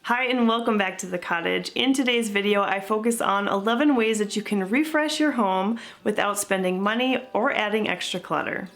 Hi and welcome back to the cottage. In today's video, I focus on 11 ways that you can refresh your home without spending money or adding extra clutter.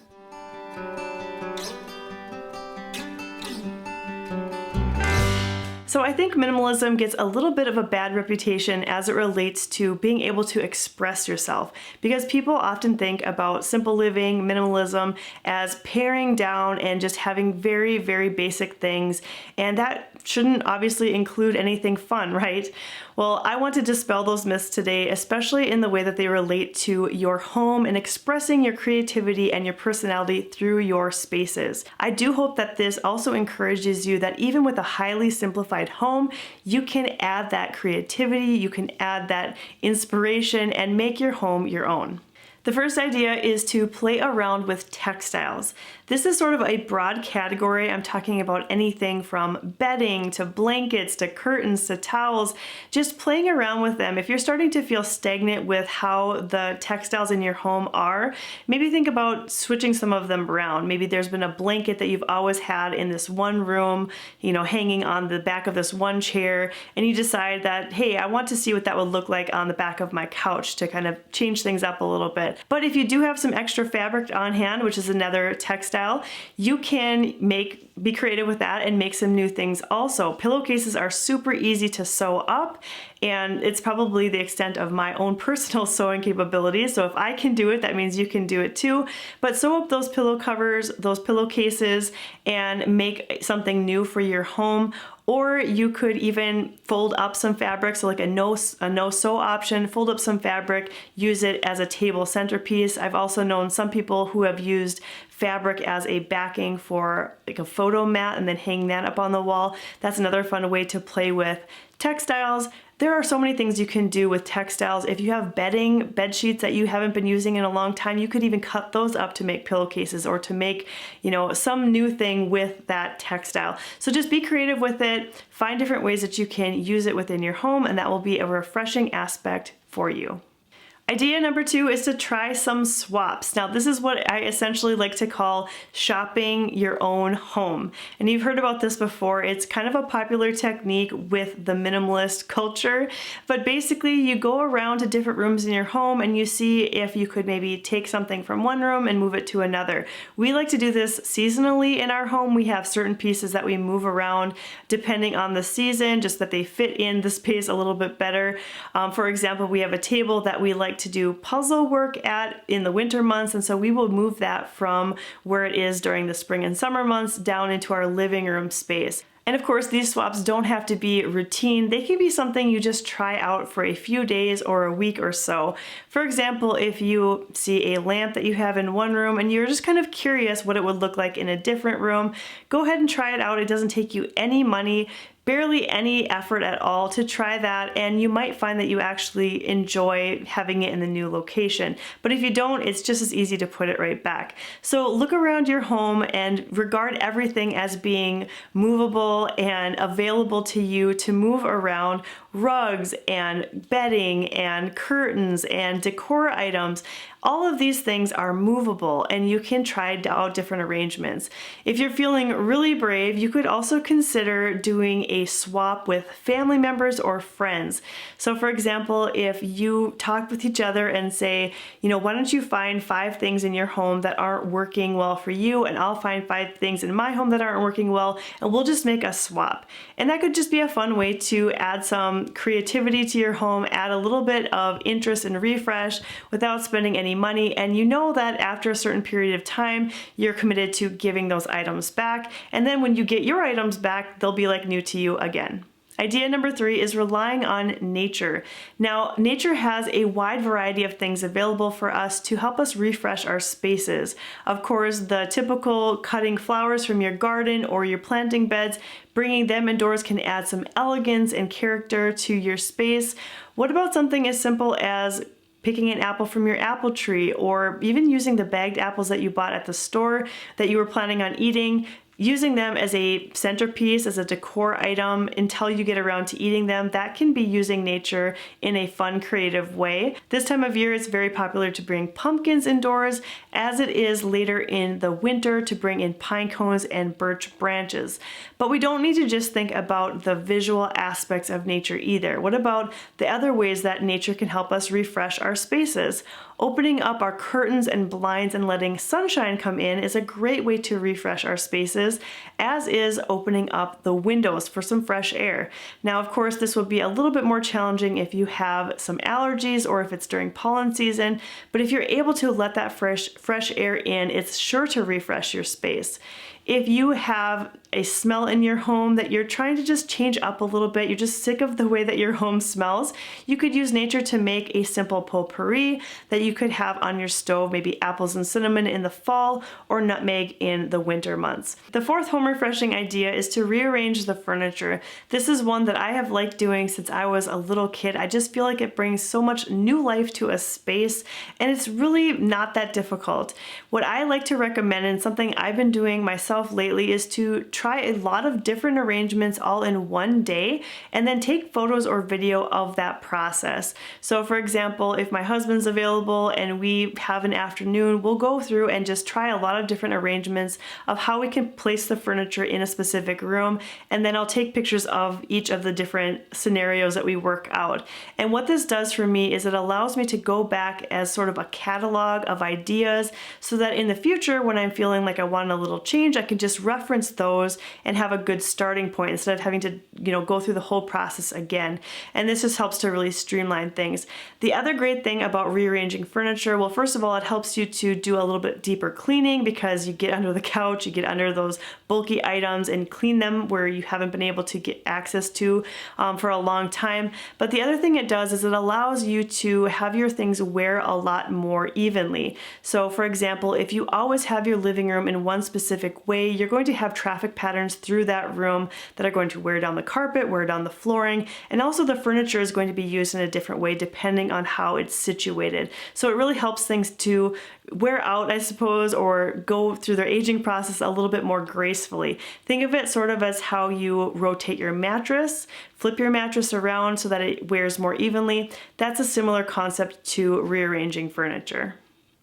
So I think minimalism gets a little bit of a bad reputation as it relates to being able to express yourself, because people often think about simple living, minimalism, as paring down and just having very, very basic things, and that shouldn't obviously include anything fun, right? Well, I want to dispel those myths today, especially in the way that they relate to your home and expressing your creativity and your personality through your spaces. I do hope that this also encourages you that even with a highly simplified home, you can add that creativity, you can add that inspiration and make your home your own. The first idea is to play around with textiles. This is sort of a broad category. I'm talking about anything from bedding to blankets to curtains to towels, just playing around with them. If you're starting to feel stagnant with how the textiles in your home are, maybe think about switching some of them around. Maybe there's been a blanket that you've always had in this one room, hanging on the back of this one chair, and you decide that, hey, I want to see what that would look like on the back of my couch to kind of change things up a little bit. But if you do have some extra fabric on hand, which is another textile, you can be creative with that and make some new things also. Pillowcases are super easy to sew up, and it's probably the extent of my own personal sewing capabilities. So if I can do it, that means you can do it too. But sew up those pillow covers, those pillowcases, and make something new for your home. Or you could even fold up some fabric, so like a no-sew option, fold up some fabric, use it as a table centerpiece. I've also known some people who have used fabric as a backing for like a photo mat and then hang that up on the wall. That's another fun way to play with textiles. There are so many things you can do with textiles. If you have bedding, bed sheets that you haven't been using in a long time, you could even cut those up to make pillowcases or to make, some new thing with that textile. So just be creative with it, find different ways that you can use it within your home, and that will be a refreshing aspect for you. Idea number 2 is to try some swaps. Now, this is what I essentially like to call shopping your own home. And you've heard about this before. It's kind of a popular technique with the minimalist culture. But basically, you go around to different rooms in your home and you see if you could maybe take something from one room and move it to another. We like to do this seasonally in our home. We have certain pieces that we move around depending on the season, just that they fit in the space a little bit better. For example, we have a table that we like to do puzzle work at in the winter months, and so we will move that from where it is during the spring and summer months down into our living room space. And of course, these swaps don't have to be routine. They can be something you just try out for a few days or a week or so. For example, if you see a lamp that you have in one room and you're just kind of curious what it would look like in a different room, go ahead and try it out. It doesn't take you any money, barely any effort at all to try that, and you might find that you actually enjoy having it in the new location. But if you don't, it's just as easy to put it right back. So look around your home and regard everything as being movable and available to you to move around. Rugs and bedding and curtains and decor items, all of these things are movable and you can try out different arrangements. If you're feeling really brave, you could also consider doing a swap with family members or friends. So for example, if you talk with each other and say, why don't you find 5 things in your home that aren't working well for you, and I'll find 5 things in my home that aren't working well, and we'll just make a swap. And that could just be a fun way to add some creativity to your home, add a little bit of interest and refresh without spending any money, and you know that after a certain period of time you're committed to giving those items back, and then when you get your items back, they'll be like new to you again. Idea number 3 is relying on nature. Now, nature has a wide variety of things available for us to help us refresh our spaces. Of course, the typical cutting flowers from your garden or your planting beds, bringing them indoors can add some elegance and character to your space. What about something as simple as picking an apple from your apple tree, or even using the bagged apples that you bought at the store that you were planning on eating, using them as a centerpiece, as a decor item until you get around to eating them, that can be using nature in a fun, creative way. This time of year, it's very popular to bring pumpkins indoors, as it is later in the winter to bring in pine cones and birch branches. But we don't need to just think about the visual aspects of nature either. What about the other ways that nature can help us refresh our spaces? Opening up our curtains and blinds and letting sunshine come in is a great way to refresh our spaces, as is opening up the windows for some fresh air. Now, of course, this will be a little bit more challenging if you have some allergies or if it's during pollen season, but if you're able to let that fresh air in, it's sure to refresh your space. If you have a smell in your home that you're trying to just change up a little bit, you're just sick of the way that your home smells, you could use nature to make a simple potpourri that you could have on your stove, maybe apples and cinnamon in the fall or nutmeg in the winter months. The fourth home refreshing idea is to rearrange the furniture. This is one that I have liked doing since I was a little kid. I just feel like it brings so much new life to a space, and it's really not that difficult. What I like to recommend, and something I've been doing myself lately, is to try a lot of different arrangements all in one day and then take photos or video of that process. So for example, if my husband's available and we have an afternoon, we'll go through and just try a lot of different arrangements of how we can place the furniture in a specific room, and then I'll take pictures of each of the different scenarios that we work out. And what this does for me is it allows me to go back as sort of a catalog of ideas so that in the future, when I'm feeling like I want a little change, I can just reference those and have a good starting point instead of having to, go through the whole process again. And this just helps to really streamline things. The other great thing about rearranging furniture, well, first of all, it helps you to do a little bit deeper cleaning because you get under the couch, you get under those bulky items and clean them where you haven't been able to get access to for a long time. But the other thing it does is it allows you to have your things wear a lot more evenly. So for example, if you always have your living room in one specific way, you're going to have traffic patterns through that room that are going to wear down the carpet, wear down the flooring, and also the furniture is going to be used in a different way depending on how it's situated. So it really helps things to wear out, I suppose, or go through their aging process a little bit more gracefully. Think of it sort of as how you rotate your mattress, flip your mattress around so that it wears more evenly. That's a similar concept to rearranging furniture.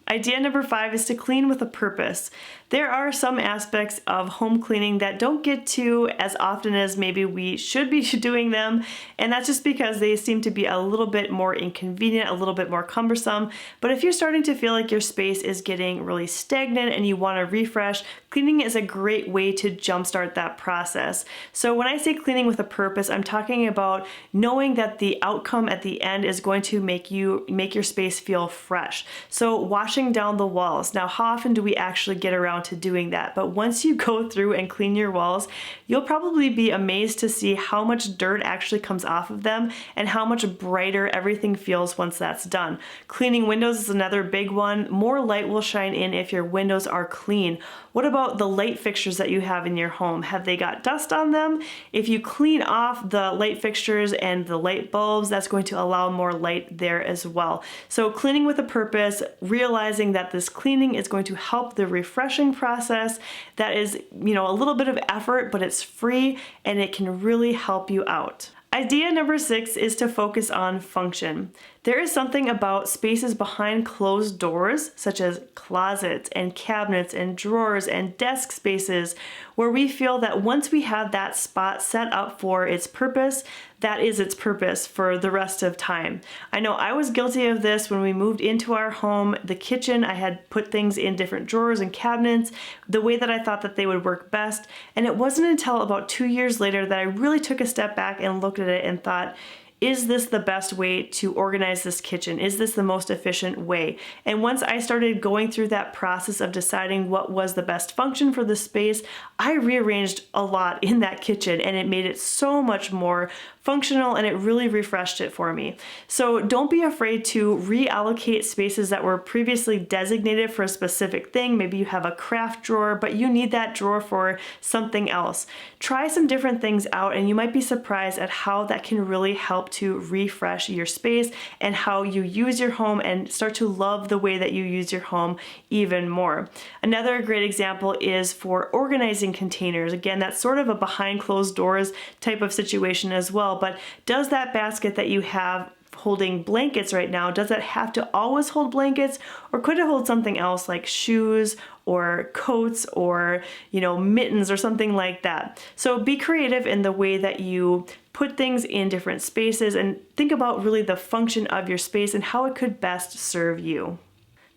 Idea number 5 is to clean with a purpose. There are some aspects of home cleaning that don't get to as often as maybe we should be doing them, and that's just because they seem to be a little bit more inconvenient, a little bit more cumbersome. But if you're starting to feel like your space is getting really stagnant and you want to refresh, cleaning is a great way to jumpstart that process. So when I say cleaning with a purpose, I'm talking about knowing that the outcome at the end is going to make your space feel fresh. So washing down the walls. Now, how often do we actually get around to doing that? But once you go through and clean your walls, you'll probably be amazed to see how much dirt actually comes off of them and how much brighter everything feels once that's done. Cleaning windows is another big one. More light will shine in if your windows are clean. What about the light fixtures that you have in your home? Have they got dust on them? If you clean off the light fixtures and the light bulbs, that's going to allow more light there as well. So cleaning with a purpose, realizing that this cleaning is going to help the refreshing process. That is, a little bit of effort, but it's free and it can really help you out. Idea number 6 is to focus on function. There is something about spaces behind closed doors, such as closets and cabinets and drawers and desk spaces, where we feel that once we have that spot set up for its purpose, that is its purpose for the rest of time. I know I was guilty of this when we moved into our home. The kitchen, I had put things in different drawers and cabinets the way that I thought that they would work best. And it wasn't until about 2 years later that I really took a step back and looked at it and thought, is this the best way to organize this kitchen? Is this the most efficient way? And once I started going through that process of deciding what was the best function for the space, I rearranged a lot in that kitchen and it made it so much more functional and it really refreshed it for me. So don't be afraid to reallocate spaces that were previously designated for a specific thing. Maybe you have a craft drawer, but you need that drawer for something else. Try some different things out and you might be surprised at how that can really help to refresh your space and how you use your home and start to love the way that you use your home even more. Another great example is for organizing containers. Again, that's sort of a behind closed doors type of situation as well, but does that basket that you have holding blankets right now, does it have to always hold blankets, or could it hold something else like shoes or coats or mittens or something like that? So be creative in the way that you put things in different spaces and think about really the function of your space and how it could best serve you.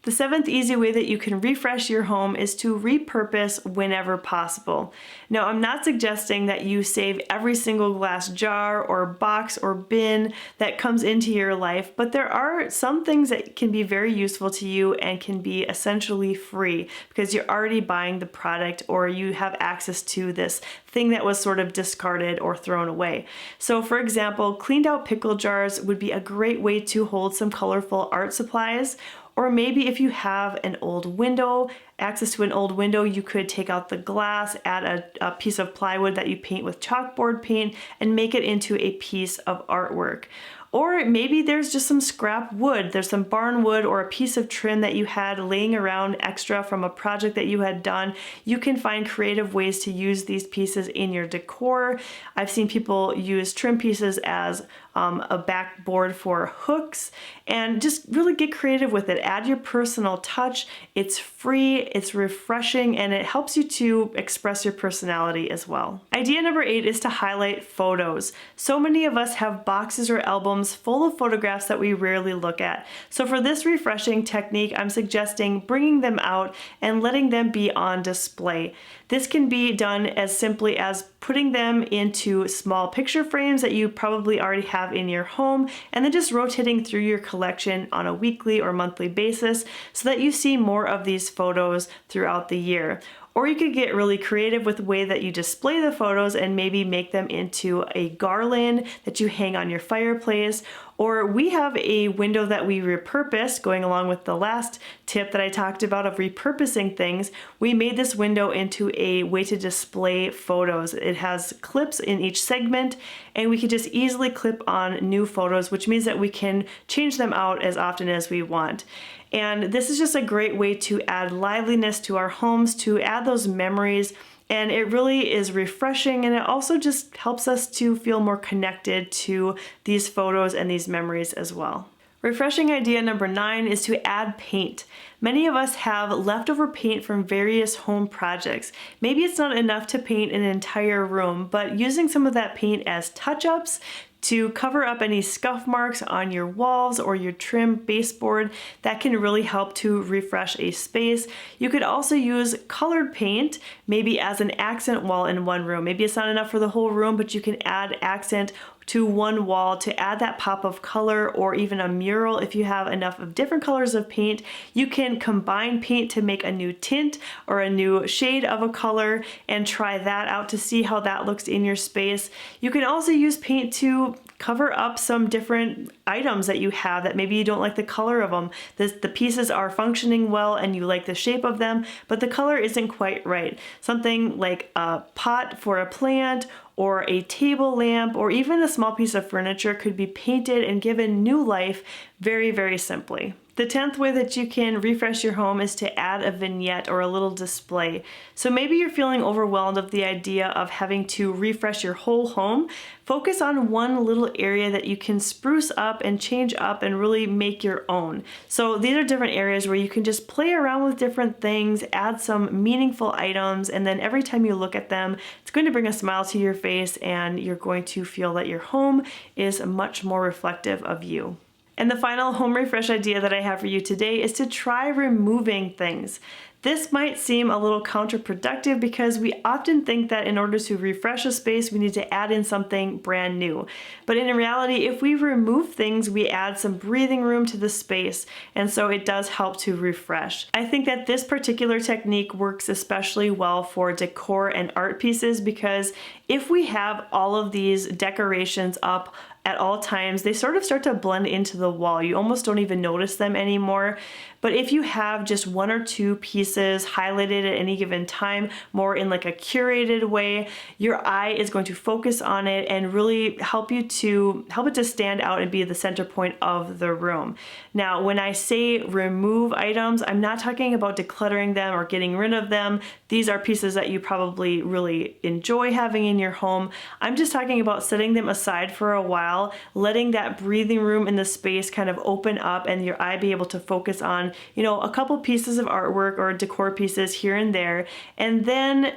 The seventh easy way that you can refresh your home is to repurpose whenever possible. Now, I'm not suggesting that you save every single glass jar or box or bin that comes into your life, but there are some things that can be very useful to you and can be essentially free because you're already buying the product or you have access to this thing that was sort of discarded or thrown away. So for example, cleaned out pickle jars would be a great way to hold some colorful art supplies. Or maybe if you have an old window, access to an old window, you could take out the glass, add a piece of plywood that you paint with chalkboard paint, and make it into a piece of artwork. Or maybe there's just some scrap wood. There's some barn wood or a piece of trim that you had laying around extra from a project that you had done. You can find creative ways to use these pieces in your decor. I've seen people use trim pieces as a backboard for hooks, and just really get creative with it. Add your personal touch. It's free, it's refreshing, and it helps you to express your personality as well. Idea number 8 is to highlight photos. So many of us have boxes or albums full of photographs that we rarely look at. So for this refreshing technique, I'm suggesting bringing them out and letting them be on display. This can be done as simply as putting them into small picture frames that you probably already have in your home, and then just rotating through your collection on a weekly or monthly basis so that you see more of these photos throughout the year. Or you could get really creative with the way that you display the photos and maybe make them into a garland that you hang on your fireplace. Or we have a window that we repurposed, going along with the last tip that I talked about of repurposing things. We made this window into a way to display photos. It has clips in each segment, and we can just easily clip on new photos, which means that we can change them out as often as we want. And this is just a great way to add liveliness to our homes, to add those memories, and it really is refreshing, and it also just helps us to feel more connected to these photos and these memories as well. Refreshing idea number 9 is to add paint. Many of us have leftover paint from various home projects. Maybe it's not enough to paint an entire room, but using some of that paint as touch-ups to cover up any scuff marks on your walls or your trim baseboard, that can really help to refresh a space. You could also use colored paint, maybe as an accent wall in one room. Maybe it's not enough for the whole room, but you can add accent to one wall to add that pop of color, or even a mural. If you have enough of different colors of paint, you can combine paint to make a new tint or a new shade of a color and try that out to see how that looks in your space. You can also use paint to cover up some different items that you have that maybe you don't like the color of them. The pieces are functioning well and you like the shape of them, but the color isn't quite right. Something like a pot for a plant, or a table lamp, or even a small piece of furniture could be painted and given new life very, very simply. The 10th way that you can refresh your home is to add a vignette or a little display. So maybe you're feeling overwhelmed of the idea of having to refresh your whole home. Focus on one little area that you can spruce up and change up and really make your own. So these are different areas where you can just play around with different things, add some meaningful items, and then every time you look at them, it's going to bring a smile to your face and you're going to feel that your home is much more reflective of you. And the final home refresh idea that I have for you today is to try removing things. This might seem a little counterproductive because we often think that in order to refresh a space, we need to add in something brand new. But in reality, if we remove things, we add some breathing room to the space, and so it does help to refresh. I think that this particular technique works especially well for decor and art pieces because if we have all of these decorations up at all times, they sort of start to blend into the wall. You almost don't even notice them anymore. But if you have just one or two pieces spaces highlighted at any given time, more in like a curated way, your eye is going to focus on it and really help it to stand out and be the center point of the room. Now, when I say remove items, I'm not talking about decluttering them or getting rid of them. These are pieces that you probably really enjoy having in your home. I'm just talking about setting them aside for a while, letting that breathing room in the space kind of open up and your eye be able to focus on, a couple pieces of artwork or decor pieces here and there. And then,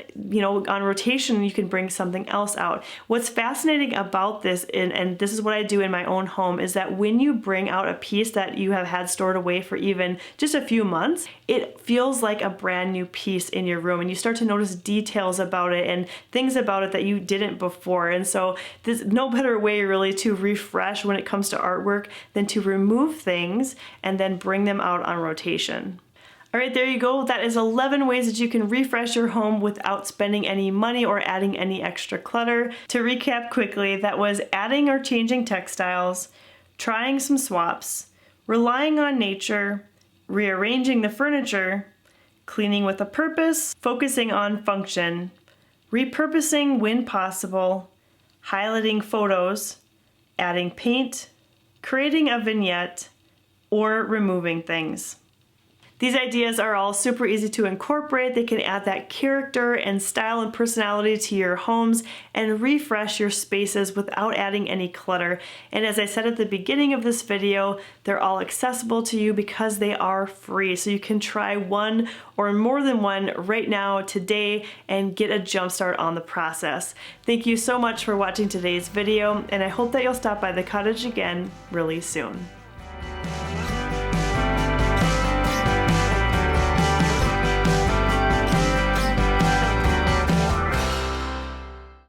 on rotation, you can bring something else out. What's fascinating about this, and this is what I do in my own home, is that when you bring out a piece that you have had stored away for even just a few months, it feels like a brand new piece in your room, and you start to notice details about it and things about it that you didn't before. And so there's no better way really to refresh when it comes to artwork than to remove things and then bring them out on rotation. All right, there you go. That is 11 ways that you can refresh your home without spending any money or adding any extra clutter. To recap quickly, that was adding or changing textiles, trying some swaps, relying on nature, rearranging the furniture, cleaning with a purpose, focusing on function, repurposing when possible, highlighting photos, adding paint, creating a vignette, or removing things. These ideas are all super easy to incorporate. They can add that character and style and personality to your homes and refresh your spaces without adding any clutter. And as I said at the beginning of this video, they're all accessible to you because they are free. So you can try one or more than one right now, today, and get a jump start on the process. Thank you so much for watching today's video, and I hope that you'll stop by the cottage again really soon.